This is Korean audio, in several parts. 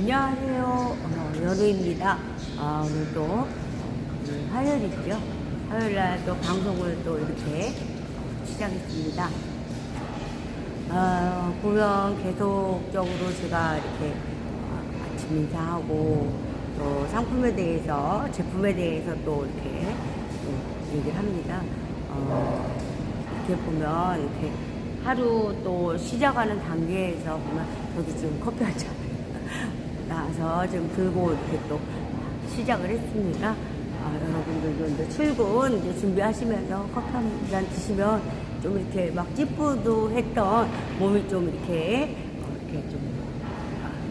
안녕하세요. 연우입니다. 오늘도 화요일이죠. 화요일날 또 방송을 또 이렇게 시작했습니다. 보면 계속적으로 제가 이렇게 아침 인사하고 또 상품에 대해서, 제품에 대해서 또 이렇게 또 얘기를 합니다. 이렇게 보면 이렇게 하루 또 시작하는 단계에서 보면 저도 지금 커피 한 잔 나와서 지금 들고 이렇게 또 시작을 했습니다. 여러분들도 이제 출근 이제 준비하시면서 커피 한 잔 드시면 좀 이렇게 막 찌뿌둥했던 몸이 좀 이렇게 좀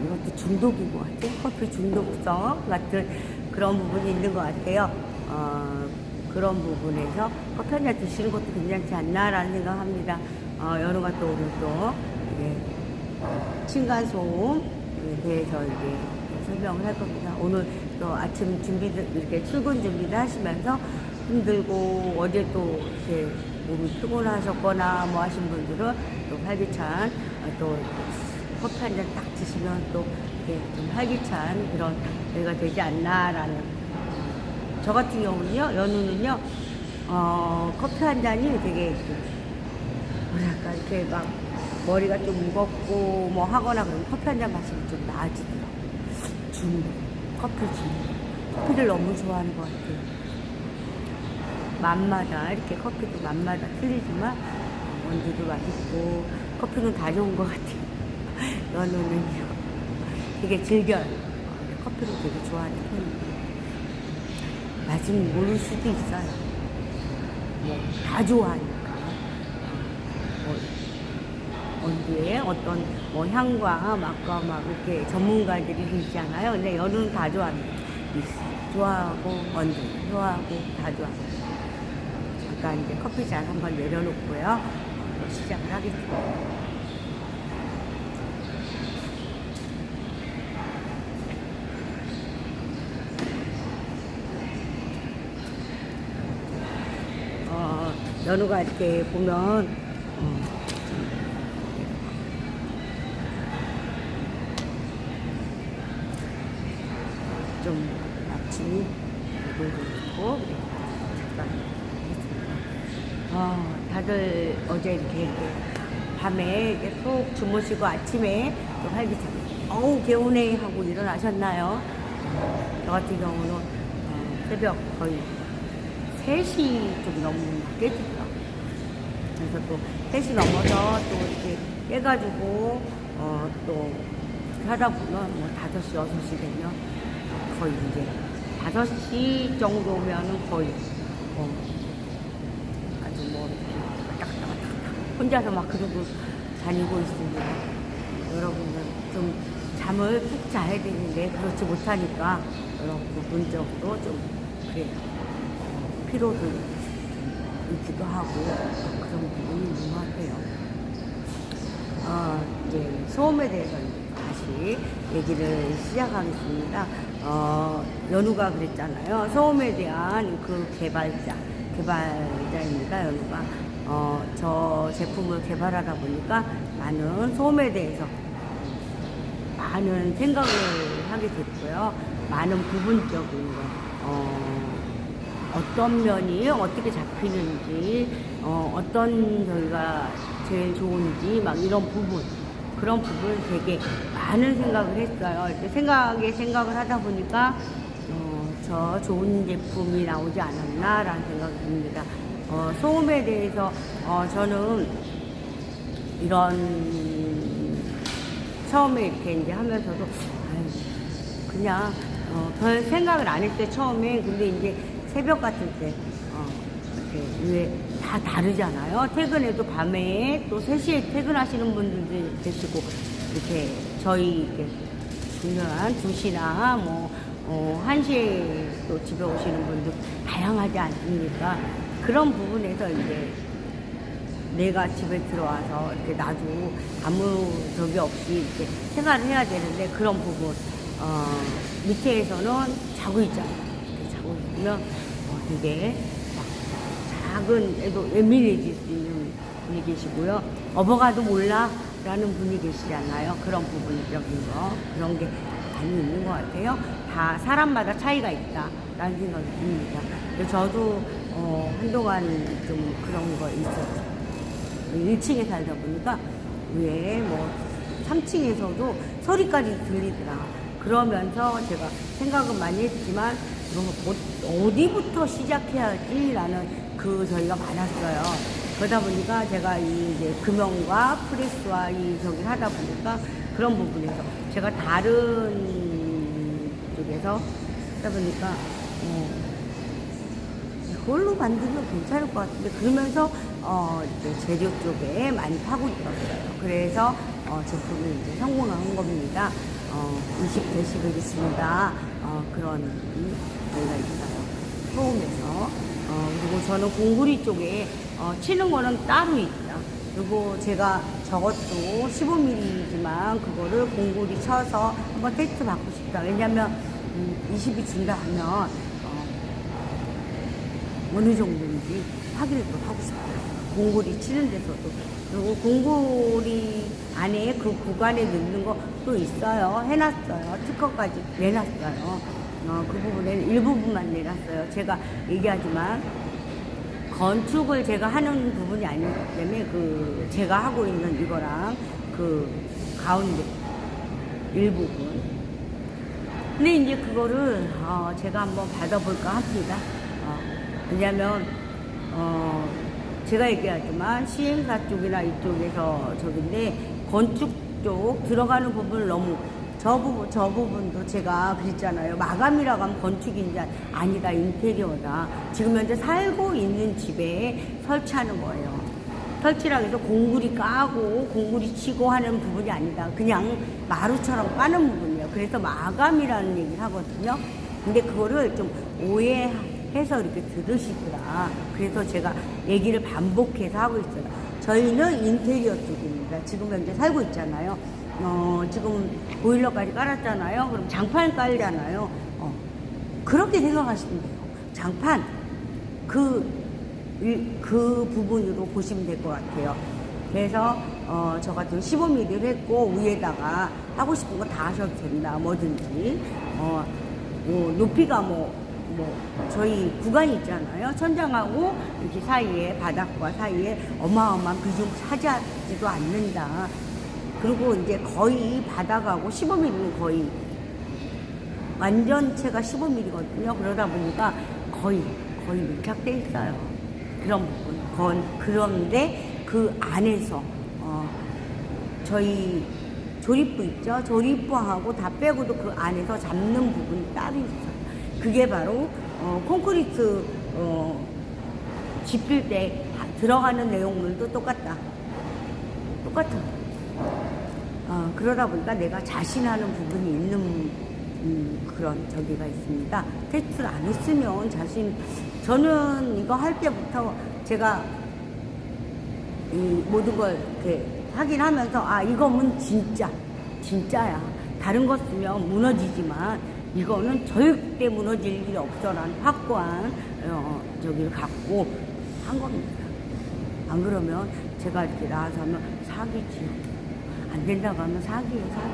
이것도 중독인 것 같아요. 커피 중독성 같은 그런 부분이 있는 것 같아요. 그런 부분에서 커피 한 잔 드시는 것도 괜찮지 않나라는 생각합니다. 연우가 또 오늘 또 층간소음에 대해서 이제 설명을 할 겁니다. 오늘 또 아침 준비들 이렇게 출근 준비를 하시면서 힘들고 어제 또 이렇게 몸이 피곤하셨거나 뭐 하신 분들은 또 활기찬 또 커피 한 잔 딱 드시면 또 이렇게 좀 활기찬 그런 때가 되지 않나라는. 저 같은 경우는요, 연우는요, 커피 한 잔이 되게 뭐랄까 이렇게 막 머리가 좀 무겁고 뭐 하거나 그러면 커피 한 잔 마시면 좀 나아지더라고요. 커피를 너무 좋아하는 것 같아요. 맛마다 이렇게 커피도 맛마다 틀리지만 원두도 맛있고 커피는 다 좋은 것 같아요. 연우는요 되게 즐겨요. 커피를 되게 좋아하는 편이에요. 맛은 모를 수도 있어요. 뭐 다 좋아하니까. 원두에 어떤 뭐 향과 맛과 막 이렇게 전문가들이 계시잖아요. 근데 연우는 다 좋아합니다. 좋아하고 원두 좋아하고 다 좋아합니다. 잠깐 이제 커피잔 한번 내려놓고요. 시작을 하겠습니다. 연우가 이렇게 보면 좀 아침이 있고 잠깐 했습니다. 다들 어제 이렇게 밤에 이렇게 푹 주무시고 아침에 또 활기차게 어우 개운해 하고 일어나셨나요? 저 같은 경우는 새벽 거의 3시 좀 넘으면 깨지더라고요. 그래서 또 3시 넘어서 또 이렇게 깨가지고 또 하다 보면 뭐 5시, 6시 되면 거의 이제 5시 정도면은 거의 아주 뭐 왔다 갔다 혼자서 막 그러고 다니고 있습니다. 여러분들 좀 잠을 푹 자야 되는데 그렇지 못하니까 여러분 부분적으로 좀 그래요. 피로도 있기도 하고 그런 부분이 있는 것 같아요. 이제 소음에 대해서 다시 얘기를 시작하겠습니다. 연우가 그랬잖아요. 소음에 대한 그 개발자입니다. 연우가 저 제품을 개발하다 보니까 많은 소음에 대해서 많은 생각을 하게 됐고요. 많은 부분적인 거 어떤 면이 어떻게 잡히는지, 어떤 저희가 제일 좋은지, 막 이런 부분, 그런 부분을 되게 많은 생각을 했어요. 이렇게 생각을 하다 보니까, 저 좋은 제품이 나오지 않았나라는 생각이 듭니다. 소음에 대해서, 저는 처음에 이렇게 이제 하면서도, 그냥, 별 생각을 안 했어요, 처음에. 근데 이제 새벽 같은 때, 이렇게, 왜 다 다르잖아요. 퇴근해도 밤에 또 3시에 퇴근하시는 분들도 계시고, 이렇게 저희 이렇게 중요한 2시나 뭐, 1시에 또 집에 오시는 분들 다양하지 않습니까? 그런 부분에서 이제 내가 집에 들어와서 이렇게 나도 아무 적이 없이 이렇게 생활을 해야 되는데 그런 부분, 밑에서는 자고 있잖아요. 이렇게 자고 있으면 되게 작은 애도 예민해질 수 있는 분이 계시고요. 업어가도 몰라 라는 분이 계시잖아요. 그런 부분적인 거 그런 게 많이 있는 것 같아요. 다 사람마다 차이가 있다라는 생각이 듭니다. 그래서 저도 한동안 좀 그런 거 있었죠. 1층에 살다 보니까 위에 뭐 3층에서도 소리까지 들리더라. 그러면서 제가 생각은 많이 했지만 어디부터 시작해야지라는 그 저희가 많았어요. 그러다 보니까 제가 이제 금연과 프레스와 저기 하다 보니까 그런 부분에서 제가 다른 쪽에서 하다 보니까 이걸로 만들면 괜찮을 것 같은데 그러면서 이제 재료 쪽에 많이 파고 있었어요. 그래서 제품이 이제 성공한 겁니다. 20대식을 있습니다. 그런 저희가 있어요. 소음에서. 그리고 저는 공구리 쪽에 치는 거는 따로 있다. 그리고 제가 저것도 15mm이지만 그거를 공구리 쳐서 한번 테스트 받고 싶다. 왜냐면 20이 준다 하면 어느 정도인지 확인을 또 하고 싶어요. 공구리 치는 데서도. 그리고 공구리 안에 그 구간에 넣는 것도 있어요. 해놨어요. 특허까지 내놨어요. 그 부분에는 일부분만 내놨어요. 제가 얘기하지만 건축을 제가 하는 부분이 아니기 때문에 제가 하고 있는 이거랑 그 가운데 일부분. 근데 이제 그거를 제가 한번 받아볼까 합니다. 왜냐면 제가 얘기하지만 시행사 쪽이나 이쪽에서 저긴데 건축 쪽 들어가는 부분을 너무 저 부분도 제가 그랬잖아요. 마감이라고 하면 건축인지 아니다, 인테리어다. 지금 현재 살고 있는 집에 설치하는 거예요. 설치라고 해서 공구리 까고 공구리 치고 하는 부분이 아니다. 그냥 마루처럼 까는 부분이에요. 그래서 마감이라는 얘기를 하거든요. 근데 그거를 좀 오해해서 이렇게 들으시더라. 그래서 제가 얘기를 반복해서 하고 있어요. 저희는 인테리어 쪽입니다. 지금 현재 살고 있잖아요. 지금 보일러까지 깔았잖아요. 그럼 장판 깔잖아요. 그렇게 생각하시면 돼요. 장판 그 부분으로 보시면 될 것 같아요. 그래서 저 같은 15mm를 했고 위에다가 하고 싶은 거 다 하셔도 된다. 뭐든지 높이가 저희 구간이 있잖아요. 천장하고 이렇게 사이에 바닥과 사이에 어마어마한 비중 차지하지도 않는다. 그리고 이제 거의 바닥하고 15mm는 거의 완전체가 15mm거든요. 그러다 보니까 거의 밀착돼 있어요. 그런 부분. 그런데 그 안에서 저희 조립부 있죠. 조립부하고 다 빼고도 그 안에서 잡는 부분이 따로 있어요. 그게 바로 콘크리트 집힐 때 들어가는 내용물도 똑같다. 그러다 보니까 내가 자신하는 부분이 있는 그런 저기가 있습니다. 테스트를 안 했으면 저는 이거 할 때부터 제가 이 모든 걸 이렇게 확인하면서 이거는 진짜야. 다른 거 쓰면 무너지지만 이거는 절대 무너질 일이 없어라는 확고한 저기를 갖고 한 겁니다. 안 그러면 제가 이렇게 나와서 하면 사기지. 안 된다고 하면 사기예요, 사기.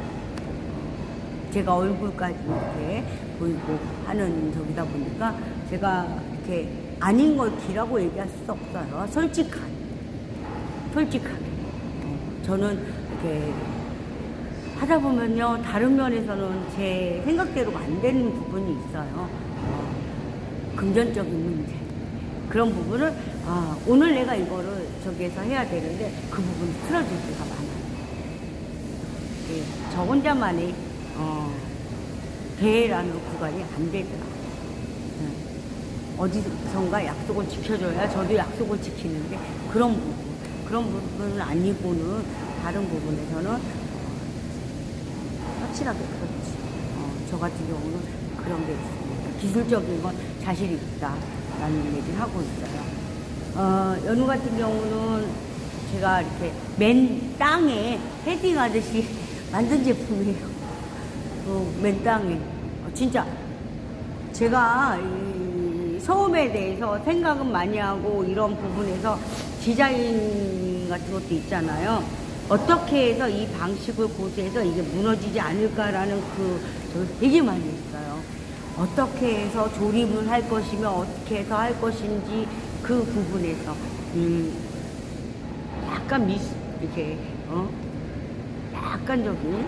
제가 얼굴까지 이렇게 보이고 하는 저기다 보니까 제가 이렇게 아닌 걸 기라고 얘기할 수 없어요. 솔직하게. 저는 이렇게 하다 보면요, 다른 면에서는 제 생각대로가 안 되는 부분이 있어요. 금전적인 문제. 그런 부분을, 오늘 내가 이거를 저기에서 해야 되는데 그 부분이 틀어질 때가 많아요. 저 혼자만의 대회라는 구간이 안 되더라고요. 어디선가 약속을 지켜줘야 저도 약속을 지키는데 그런 부분은 아니고는 다른 부분에서는 확실하게 그렇지. 저 같은 경우는 그런 게 있습니다. 기술적인 건 자신이 있다라는 얘기를 하고 있어요. 연우 같은 경우는 제가 이렇게 맨 땅에 헤딩하듯이 만든 제품이에요. 맨 땅에. 진짜 제가 이 소음에 대해서 생각은 많이 하고 이런 부분에서 디자인 같은 것도 있잖아요. 어떻게 해서 이 방식을 고수해서 이게 무너지지 않을까라는 저 되게 많이 했어요. 어떻게 해서 조립을 할 것이며 어떻게 해서 할 것인지 그 부분에서 약간 이렇게 약간적인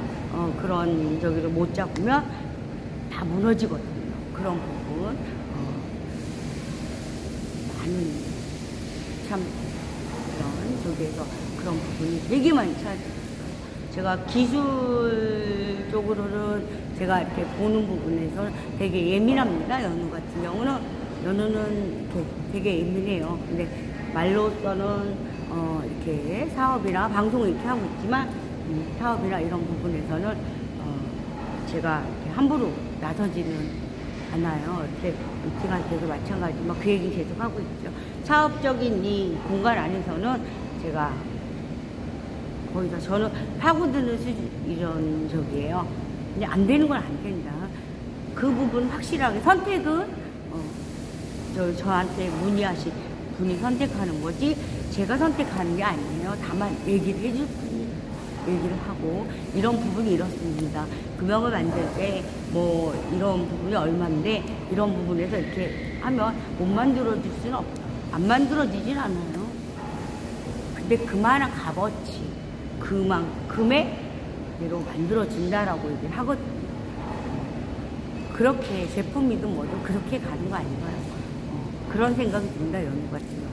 그런 저기를 못 잡으면 다 무너지거든요. 그런 부분 많은 참 그런 저기에서 그런 부분이 되게 많이 찾아요. 제가 기술적으로는 제가 이렇게 보는 부분에서 되게 예민합니다. 연우 같은 경우는 연우는 되게 예민해요. 근데 말로서는 이렇게 사업이나 방송을 이렇게 하고 있지만 사업이나 이런 부분에서는 제가 이렇게 함부로 나서지는 않아요. 이렇게 미팅할 때도 마찬가지지만 그 얘기 계속 하고 있죠. 사업적인 이 공간 안에서는 제가 거의 다 저는 파고드는 수준 이런 적이에요. 근데 안 되는 건 안 된다. 그 부분 확실하게 선택은 저한테 문의하신 분이 선택하는 거지 제가 선택하는 게 아니에요. 다만 얘기를 해줄 뿐이에요. 얘기를 하고 이런 부분이 이렇습니다. 금형을 만들 때 뭐 이런 부분이 얼마인데 이런 부분에서 이렇게 하면 못 만들어질 수는 없다. 안 만들어지진 않아요. 근데 그만한 값어치 그만큼의 대로 만들어진다라고 얘기를 하거든요. 그렇게 제품이든 뭐든 그렇게 가는 거 아닌가요? 그런 생각이 든다. 연구 같은 경우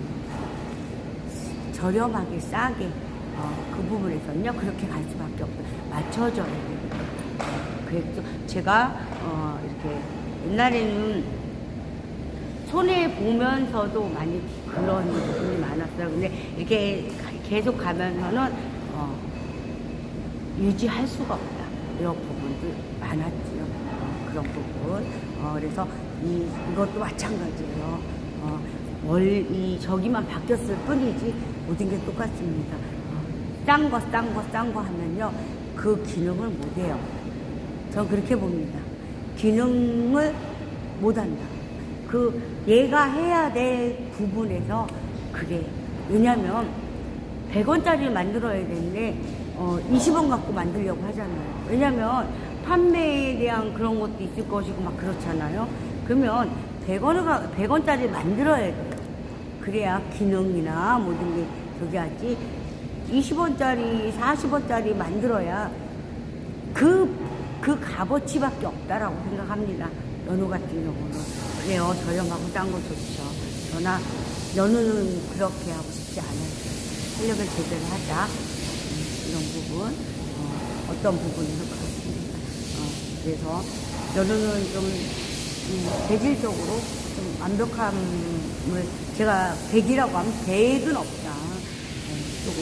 저렴하게 싸게 그 부분에서는요 그렇게 갈 수밖에 없어요. 맞춰줘야 되니까. 그래서 제가 이렇게 옛날에는 손해 보면서도 많이 그런 부분이 많았어요. 근데 이렇게 계속 가면서는 유지할 수가 없다. 이런 부분들 많았지요. 그런 부분. 그래서 이것도 마찬가지예요. 저기만 바뀌었을 뿐이지 모든 게 똑같습니다. 싼 거 하면요. 그 기능을 못 해요. 전 그렇게 봅니다. 기능을 못 한다. 얘가 해야 될 부분에서 그게, 왜냐면 100원짜리를 만들어야 되는데 20원 갖고 만들려고 하잖아요. 왜냐면 판매에 대한 그런 것도 있을 것이고 막 그렇잖아요. 그러면 100원짜리 만들어야 돼요. 그래야 기능이나 모든 게 저기 하지. 20원짜리, 40원짜리 만들어야 그 값어치밖에 없다라고 생각합니다. 연우 같은 경우는. 그래요. 저렴하고 싼 거 좋죠. 그러나 연우는 그렇게 하고 싶지 않아요. 활력을 제대로 하자. 이런 부분. 어떤 부분에서 그렇습니다. 그래서 연우는 좀 재질적으로 좀 완벽함을 제가 100이라고 하면 100은 없다. 조금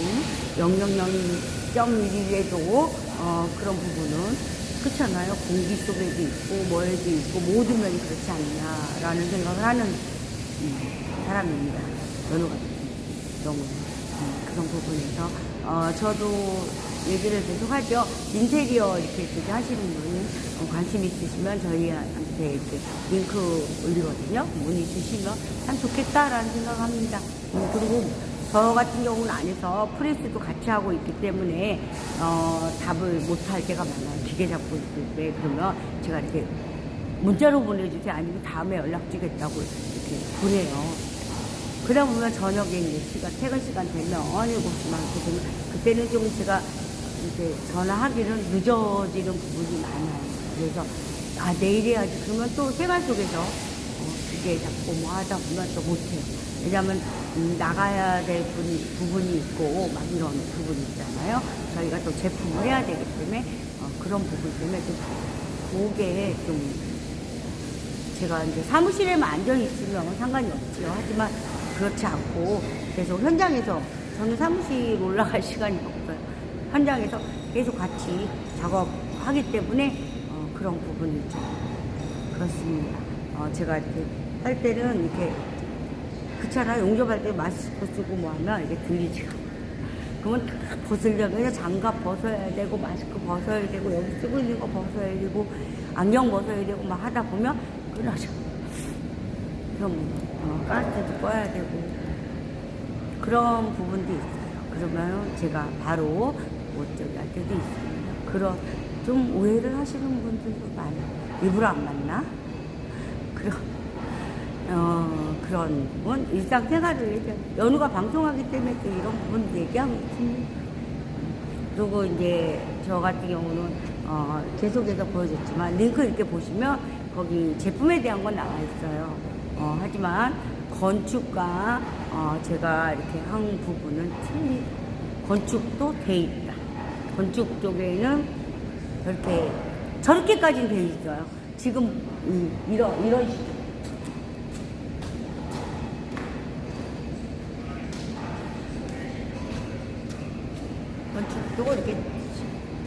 0.1이라도 그런 부분은 그렇잖아요. 공기 속에도 있고 뭐에도 있고 모든 면이 그렇지 않냐라는 생각을 하는 사람입니다. 연우 같은 경우는 그런 부분에서 저도 얘기를 계속 하죠. 인테리어 이렇게 하시는 분 관심 있으시면 저희한테 이렇게 링크 올리거든요. 문의 주시면 참 좋겠다라는 생각합니다. 그리고 저 같은 경우는 안에서 프레스도 같이 하고 있기 때문에 답을 못할 때가 많아요. 기계 잡고 있을 때. 그러면 제가 이렇게 문자로 보내주세요. 아니면 다음에 연락 주겠다고 이렇게 보내요. 그러다 보면 저녁에 이제 퇴근 시간 되면 7시만 이렇게 되면 그때는 좀 제가 이제 전화하기는 늦어지는 부분이 많아요. 그래서 내일 해야지. 그러면 또 생활 속에서 기계 잡고 뭐 하다 보면 또 못해요. 왜냐하면 나가야 될 부분이 있고 막 이런 부분이 있잖아요. 저희가 또 제품을 해야 되기 때문에 그런 부분 때문에 좀 그게 좀 제가 이제 사무실에만 앉아 있으면 상관이 없지요. 하지만 그렇지 않고 계속 현장에서 저는 사무실 올라갈 시간이 없어요. 현장에서 계속 같이 작업하기 때문에 그런 부분이 좀 그렇습니다. 제가 이렇게 할 때는 이렇게 그렇잖아요. 용접할 때 마스크 쓰고 뭐 하면 이게 들리지가 않아요. 그러면 다 벗으려면 장갑 벗어야 되고 마스크 벗어야 되고 여기 쓰고 있는 거 벗어야 되고 안경 벗어야 되고 막 하다 보면 끊어져. 그럼 가스도 꺼야 되고 그런 부분도 있어요. 그러면 제가 바로 못 저기 할 때도 있습니다. 그런 좀 오해를 하시는 분들도 많아요. 일부러 안 만나? 그런 부분, 일상생활을 얘기하고, 연우가 방송하기 때문에 또 이런 부분 얘기하고 있습니다. 그리고 이제 저 같은 경우는 계속해서 보여줬지만 링크 이렇게 보시면 거기 제품에 대한 건 나와 있어요. 하지만 건축과 제가 이렇게 한 부분은 틀립니다. 건축도 돼 있다. 건축 쪽에는 이렇게 저렇게까지는 돼 있어요. 지금 이런 식으로. 건축도 이렇게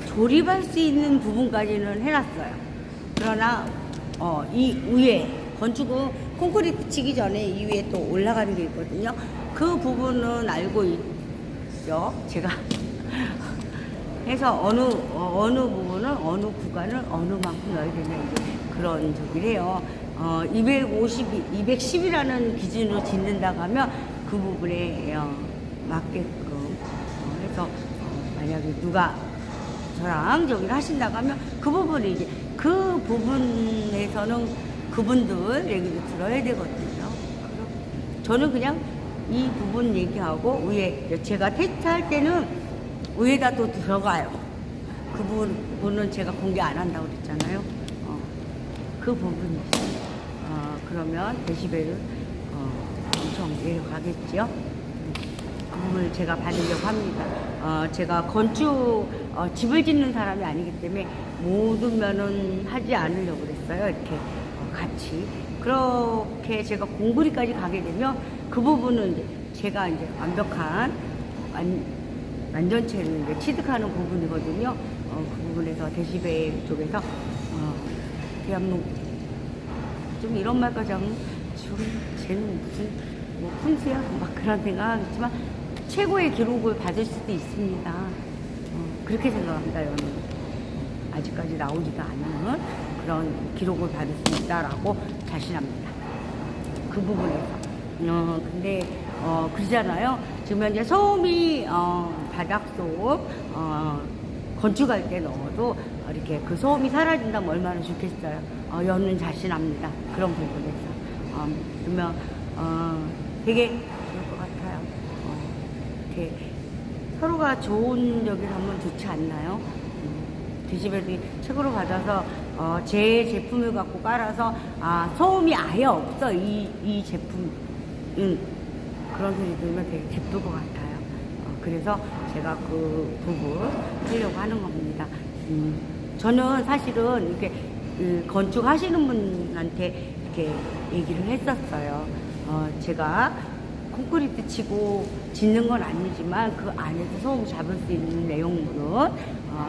조립할 수 있는 부분까지는 해놨어요. 그러나 이 위에 건축은 콘크리트 치기 전에 이 위에 또 올라가는 게 있거든요. 그 부분은 알고 있죠. 제가 해서 어느 부분은 어느 구간을 어느 만큼 넣어야 되냐 이제 그런 저기래요. 210이라는 기준으로 짓는다고 하면 그 부분에 맞게끔 해서 만약에 누가 저랑 저기를 하신다고 하면 그 부분이 이제 그 부분에서는 그분들 얘기를 들어야 되거든요. 저는 그냥 이 부분 얘기하고 위에 제가 테스트할 때는 위에다 또 들어가요. 그 부분은 제가 공개 안 한다고 그랬잖아요. 그 부분이 있어요. 그러면 데시벨은 엄청 내려가겠죠. 그 부분을 제가 받으려고 합니다. 제가 건축 집을 짓는 사람이 아니기 때문에 모든 면은 하지 않으려고 그랬어요. 이렇게 같이 그렇게 제가 공부리까지 가게 되면 그 부분은 이제 제가 이제 완벽한 완전체를 이제 취득하는 부분이거든요. 그 부분에서 데시벨 쪽에서 그냥 좀 이런 말까지 하면 쟤는 무슨 뭐 푼수야 막 그런 생각하겠지만 최고의 기록을 받을 수도 있습니다. 그렇게 생각합니다. 저는 아직까지 나오지도 않은 그런 기록을 받을 수 있다라고 자신합니다. 그 부분에서. 근데 그러잖아요. 지금 현재 소음이 바닥소음 건축할 때 넣어도 이렇게 그 소음이 사라진다면 얼마나 좋겠어요. 연은 자신합니다. 그런 부분에서. 그러면 되게 좋을 것 같아요. 이렇게 서로가 좋은 여기를 하면 좋지 않나요? 데시벨이 책으로 받아서 제 제품을 갖고 깔아서 소음이 아예 없어 이 제품은 그런 소리 들으면 되게 기쁠 것 같아요. 그래서 제가 그 부분 하려고 하는 겁니다. 저는 사실은 이렇게 건축하시는 분한테 이렇게 얘기를 했었어요. 제가 콘크리트 치고 짓는 건 아니지만 그 안에서 소음 잡을 수 있는 내용물은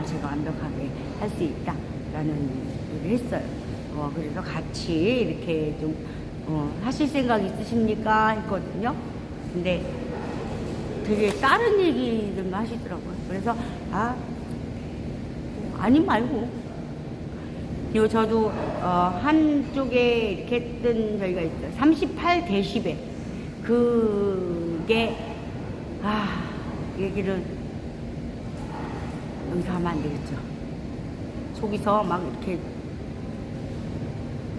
제가 완벽하게 할 수 있다라는 얘기를 했어요. 그래서 같이 이렇게 좀 하실 생각 있으십니까? 했거든요. 근데 되게 다른 얘기들만 하시더라고요. 그래서 아니 말고 그리고 저도 한쪽에 이렇게 했던 저희가 있어요. 38데시벨 그게 얘기를 여기서 하면 안 되겠죠. 속에서 막 이렇게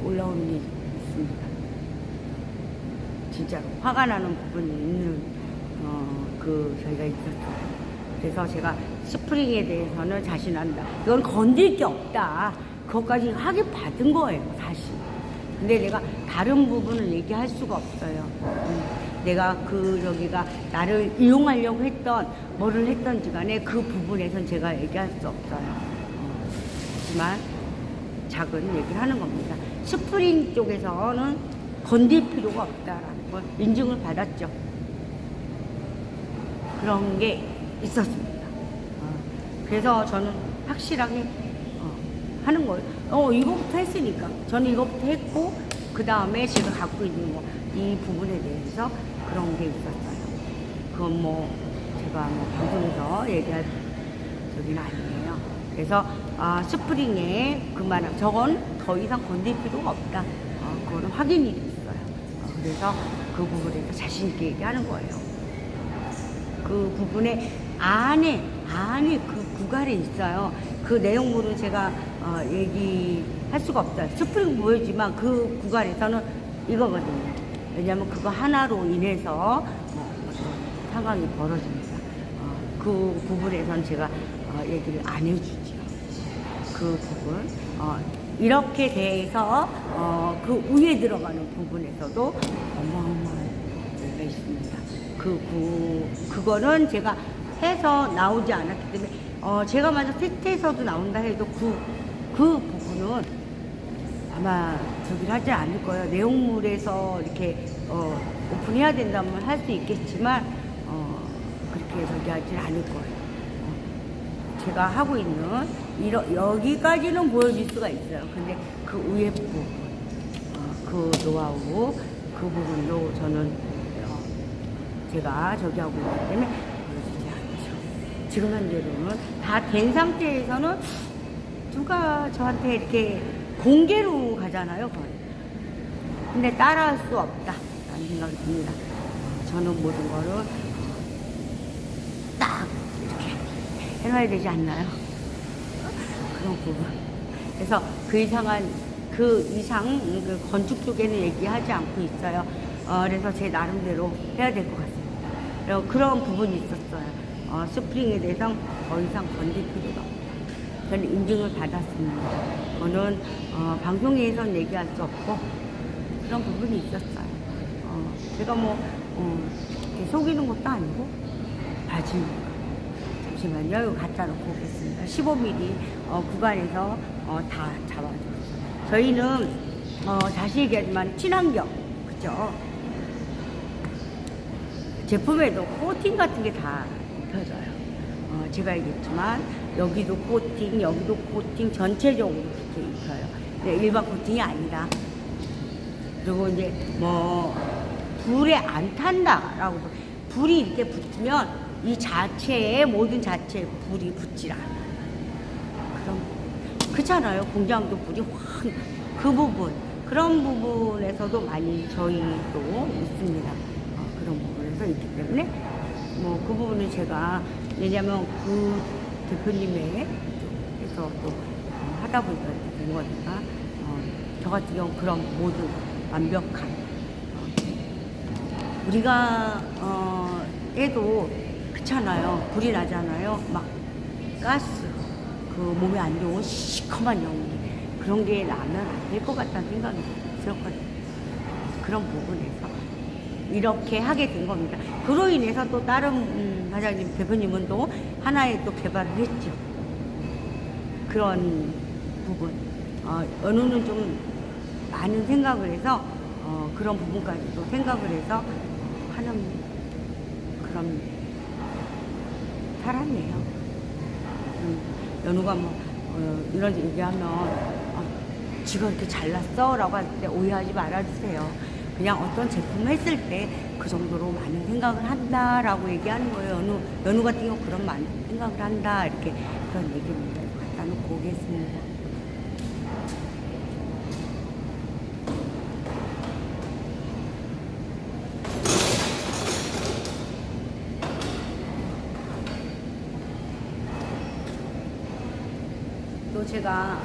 올라오는 게 있습니다. 진짜로 화가 나는 부분이 있는 저희가 있었어요. 그래서 제가 스프링에 대해서는 자신한다. 이건 건들 게 없다. 그것까지 하게 받은 거예요, 사실. 근데 내가 다른 부분을 얘기할 수가 없어요. 내가 여기가 나를 이용하려고 했던 뭐를 했던지 간에 그 부분에선 제가 얘기할 수 없어요. 하지만 작은 얘기를 하는 겁니다. 스프링 쪽에서는 건들 필요가 없다라는 걸 인증을 받았죠. 그런 게 있었습니다. 그래서 저는 확실하게 하는 거예요. 이거부터 했으니까. 저는 이거부터 했고, 그 다음에 제가 갖고 있는 거, 이 부분에 대해서 그런 게 있었어요. 그건 제가 방송에서 얘기할 저기는 아니에요. 그래서, 스프링에 저건 더 이상 건들 필요가 없다. 그거는 확인이 됐어요. 그래서 그 부분에서 자신있게 얘기하는 거예요. 그 부분에 안에 그 구갈이 있어요. 그 내용물은 제가 얘기할 수가 없어요. 스프링 보여지만 그 구갈에서는 이거거든요. 왜냐하면 그거 하나로 인해서 어떤 상황이 벌어집니다. 그 부분에서는 제가 얘기를 안 해주죠. 그 부분 이렇게 돼서 그 위에 들어가는 부분에서도 어마어마한 얘기가 있습니다. 그거는 제가 해서 나오지 않았기 때문에 제가 만약 테스트에서도 나온다 해도 그 부분은 아마 저기를 하지 않을 거예요. 내용물에서 이렇게 오픈해야 된다면 할 수 있겠지만 그렇게 저기 하진 않을 거예요. 제가 하고 있는 여기까지는 보여줄 수가 있어요. 근데 그 위에 부분, 그 노하우, 그 부분도 저는 제가 저기 하고 있기 때문에 보여주지 않죠. 지금 현재로는 다 된 상태에서는 누가 저한테 이렇게 공개로 가잖아요, 거의. 근데 따라할 수 없다라는 생각이 듭니다. 저는 모든 거를 딱 이렇게 해놔야 되지 않나요? 그런 부분. 그래서 그 이상 그 건축 쪽에는 얘기하지 않고 있어요. 그래서 제 나름대로 해야 될 것 같습니다. 그리고 그런 부분이 있었어요. 스프링에 대해서 더 이상 건질 필요가 없다. 저는 인증을 받았습니다. 저는 방송에선 얘기할 수 없고 그런 부분이 있었어요. 제가 속이는 것도 아니고 봐줍니다. 잠시만요. 이거 갖다 놓고 오겠습니다. 15mm 구간에서 다 잡아줬어요. 저희는 다시 얘기하지만 친환경, 그죠? 제품에도 코팅 같은 게 다 입혀져요. 제가 얘기했지만 여기도 코팅, 여기도 코팅, 전체적으로 이렇게 입혀요. 네, 일반 코팅이 아니라. 그리고 이제 불에 안 탄다라고, 불이 이렇게 붙으면 이 자체에 모든 자체에 불이 붙질 않아요. 그럼 그렇잖아요. 공장도 불이 확, 그 부분, 그런 부분에서도 많이 저희도 있습니다. 그런 부분에서 있기 때문에 그 부분은 제가, 왜냐면 그 대표님의 쪽에서 또 하다 보니까 이렇게 된 거니까 저 같은 경우 그런 모든 완벽한 우리가 해도 그렇잖아요. 불이 나잖아요. 막 가스, 그 몸에 안 좋은 시커먼 연기, 그런 게 나면 안 될 것 같다는 생각이 들었거든요. 그런 부분에서 이렇게 하게 된 겁니다. 그로 인해서 또 다른 사장님, 대표님은 또 하나의 또 개발을 했죠. 그런 부분. 연우는 좀 많은 생각을 해서 그런 부분까지도 생각을 해서 하는 그런 사람이에요. 연우가 이런 얘기하면 지가 이렇게 잘났어? 라고 할 때 오해하지 말아주세요. 그냥 어떤 제품 했을 때 그 정도로 많은 생각을 한다라고 얘기하는 거예요. 연우 같은 경우 그런 많은 생각을 한다, 이렇게 그런 얘기입니다. 갖다 놓고 오겠습니다. 또 제가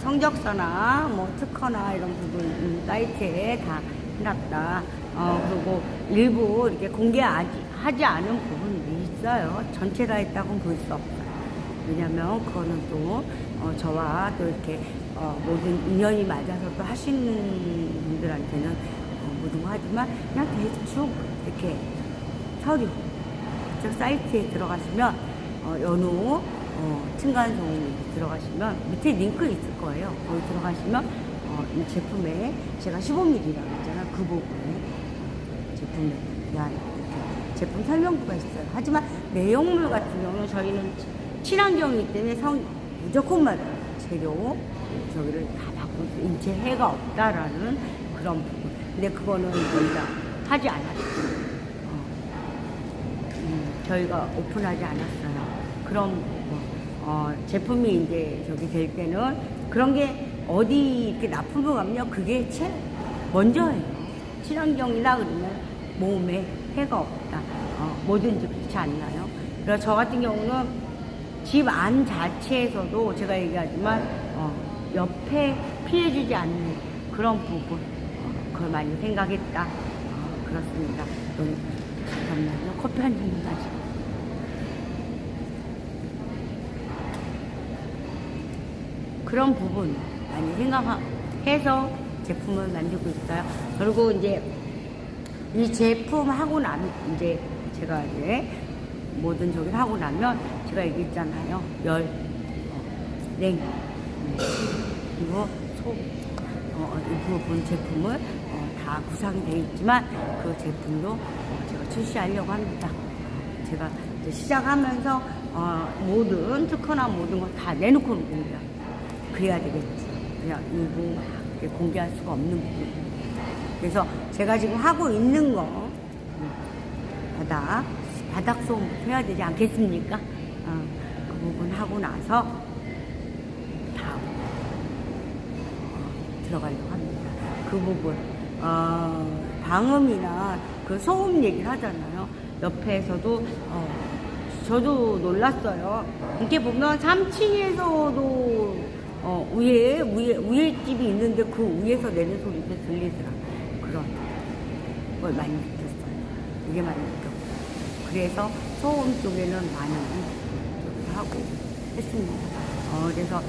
성적서나 특허나 이런 부분 사이트에 다 해놨다. 그리고 일부 이렇게 공개하지 않은 부분이 있어요. 전체 다 했다고는 볼 수 없어요. 왜냐면 그거는 또 저와 또 이렇게 모든 인연이 맞아서 또 하시는 분들한테는 모든 거 하지만 그냥 대충 이렇게 서류 저 사이트에 들어가시면 연우 층간소음 들어가시면 밑에 링크 있을 거예요. 거기 들어가시면 이 제품에 제가 15mm라고 했잖아요. 그 부분에 제품에 대한 제품 설명부가 있어요. 하지만 내용물 같은 경우는 저희는 친환경이기 때문에 무조건 맞아요. 재료 저기를 다 바꿀 수, 인체 해가 없다라는 그런 부분. 근데 그거는 저희가 하지 않았어요. 저희가 오픈하지 않았어요. 그럼 제품이 이제 저기 될 때는 그런 게 어디 이렇게 납품을 가면 그게 제일 먼저예요. 친환경이나 그러면 몸에 해가 없다. 뭐든지 그렇지 않나요? 그래서 저 같은 경우는 집 안 자체에서도 제가 얘기하지만 옆에 피해주지 않는 그런 부분 그걸 많이 생각했다. 그렇습니다. 잠깐만요. 커피 한 잔 마시. 그런 부분 많이 생각해서 제품을 만들고 있어요. 그리고 이제 이 제품 하고 나면 이제 제가 이제 모든 저기를 하고 나면 제가 얘기했잖아요. 냉 그리고 이 부분 제품을 다 구성이 되어 있지만 그 제품도 제가 출시하려고 합니다. 제가 이제 시작하면서 모든 특허나 모든 거 다 내놓고 오는 겁니다. 그래야 되겠지. 그냥 일부 막 공개할 수가 없는 부분. 그래서 제가 지금 하고 있는 거 바닥 소음 해야 되지 않겠습니까? 그 부분 하고 나서 다음 들어가려고 합니다. 그 부분 방음이나 그 소음 얘기를 하잖아요. 옆에서도 저도 놀랐어요. 이렇게 보면 3층에서도 위에 집이 있는데 그 위에서 내는 소리도 들리더라. 그런 걸 많이 느꼈어요. 이게 많이 느꼈고. 그래서 소음 쪽에는 많이 하고 했습니다. 그래서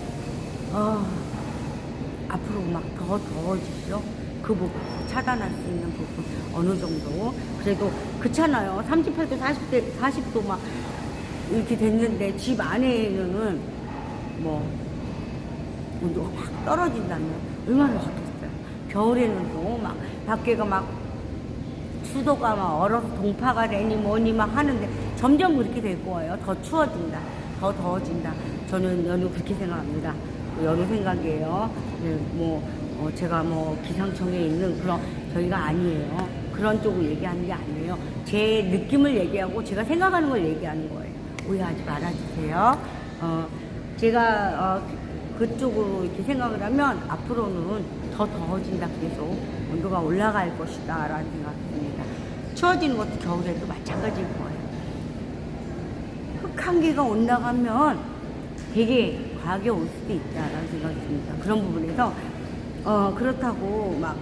앞으로 막 더 더워지죠. 그 부분 차단할 수 있는 부분 어느 정도 그래도 그렇잖아요. 38도 40도 막 이렇게 됐는데 집 안에는 뭐 온도가 확 떨어진다면 얼마나 좋겠어요. 겨울에는 또 막 밖에가 막 수도가 막 얼어서 동파가 되니 뭐니 막 하는데 점점 그렇게 될 거예요. 더 추워진다. 더 더워진다. 저는 연우 그렇게 생각합니다. 연우 생각이에요. 제가 기상청에 있는 그런 저희가 아니에요. 그런 쪽으로 얘기하는 게 아니에요. 제 느낌을 얘기하고 제가 생각하는 걸 얘기하는 거예요. 오해하지 말아주세요. 제가 그쪽으로 이렇게 생각을 하면 앞으로는 더 더워진다. 계속 온도가 올라갈 것이다 라는 생각입니다. 추워지는 것도 겨울에도 마찬가지일 거예요. 흙한기가 올라가면 되게 과하게 올 수도 있다라는 생각이 듭니다. 그런 부분에서 그렇다고 막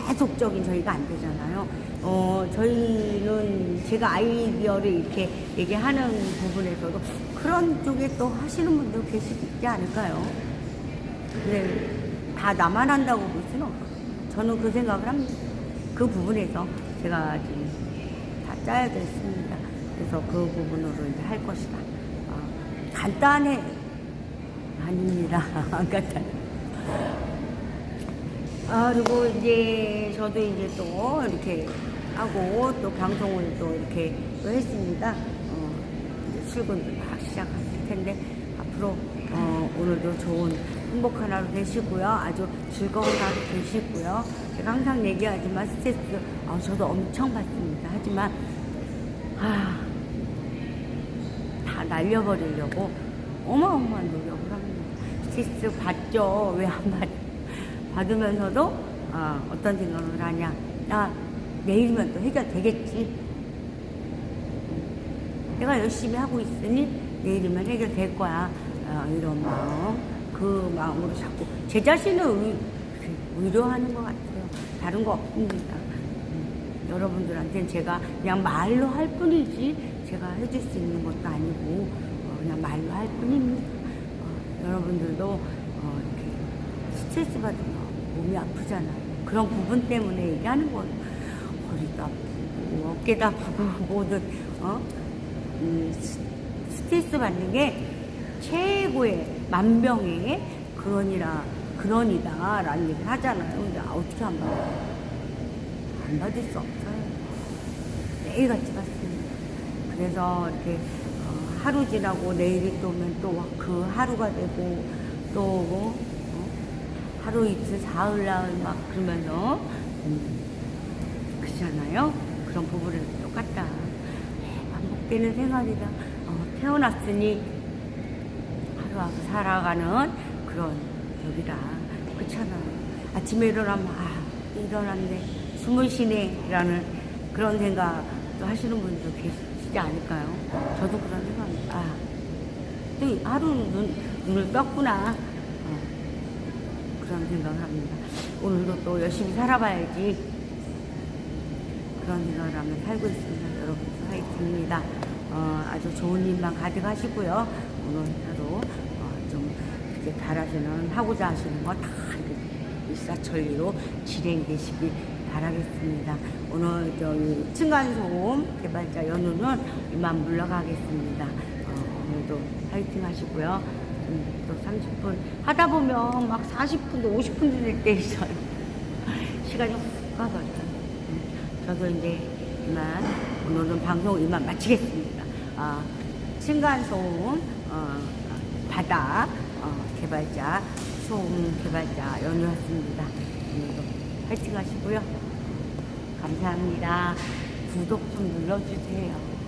계속적인 저희가 안 되잖아요. 저희는 제가 아이디어를 이렇게 얘기하는 부분에서도 그런 쪽에 또 하시는 분들 계시지 않을까요? 근데 다 나만 한다고 볼 수는 없어요. 저는 그 생각을 합니다. 그 부분에서 제가 지금 다 짜야 됐습니다. 그래서 그 부분으로 이제 할 것이다. 간단해. 아닙니다. 안 간단해. 그리고 이제 저도 이제 또 이렇게 하고 또 방송을 또 이렇게 또 했습니다. 이제 출근도 막 시작할 텐데 앞으로 오늘도 좋은 행복한 하루 되시고요. 아주 즐거운 하루 되시고요. 제가 항상 얘기하지만 스트레스 저도 엄청 받습니다. 하지만 다 날려버리려고 어마어마한 노력을 합니다. 스트레스 받죠. 왜 안 받죠? 받으면서도 어떤 생각을 하냐. 내일이면 또 해결되겠지. 내가 열심히 하고 있으니 내일이면 해결될 거야. 이런 마음. 그 마음으로 자꾸 제 자신을 위로하는 것 같아요. 다른 거 없습니다. 여러분들한테는 제가 그냥 말로 할 뿐이지 제가 해줄 수 있는 것도 아니고 그냥 말로 할 뿐입니다. 여러분들도 이렇게 스트레스 받으면 몸이 아프잖아요. 그런 부분 때문에 얘기하는 거예요. 허리도 아프고 어깨도 아프고 모든 스트레스 받는 게 최고의 만병의 근원이다 라는 얘기를 하잖아요. 근데 어떻게 안 받아요? 안 받을 수 없어요. 매일같이 받습니다. 그래서 이렇게 하루 지나고 내일이 또 오면 또 그 하루가 되고 또 하루 이틀 사흘 나흘 막 그러면서 그렇잖아요. 그런 부분은 똑같다. 반복되는 생활이다. 태어났으니 하루하루 살아가는 그런 여기다. 그렇잖아요. 아침에 일어나면 일어났네 숨을 쉬네 라는 그런 생각도 하시는 분도 계시지 않을까요? 저도 그런 생각합니다. 또 하루는 눈을 떴구나. 그런 생각을 합니다. 오늘도 또 열심히 살아봐야지. 그런 생각을 하며 살고 있습니다. 여러분, 화이팅입니다. 아주 좋은 일만 가득하시고요. 오늘 하루 좀 이렇게 바라시는, 하고자 하시는 거 다 일사천리로 진행되시기 바라겠습니다. 오늘 저기 층간소음 개발자 연우는 이만 물러가겠습니다. 오늘도 화이팅 하시고요. 또 30분 하다 보면 막 40분도 50분도 될 때 있어요. 시간이 훅 가버려요. 저도 이제 이만 오늘은 방송 이만 마치겠습니다. 층간소음 바다 개발자 소음 개발자 연우였습니다. 오늘도 화이팅 하시고요. 감사합니다. 구독 좀 눌러주세요.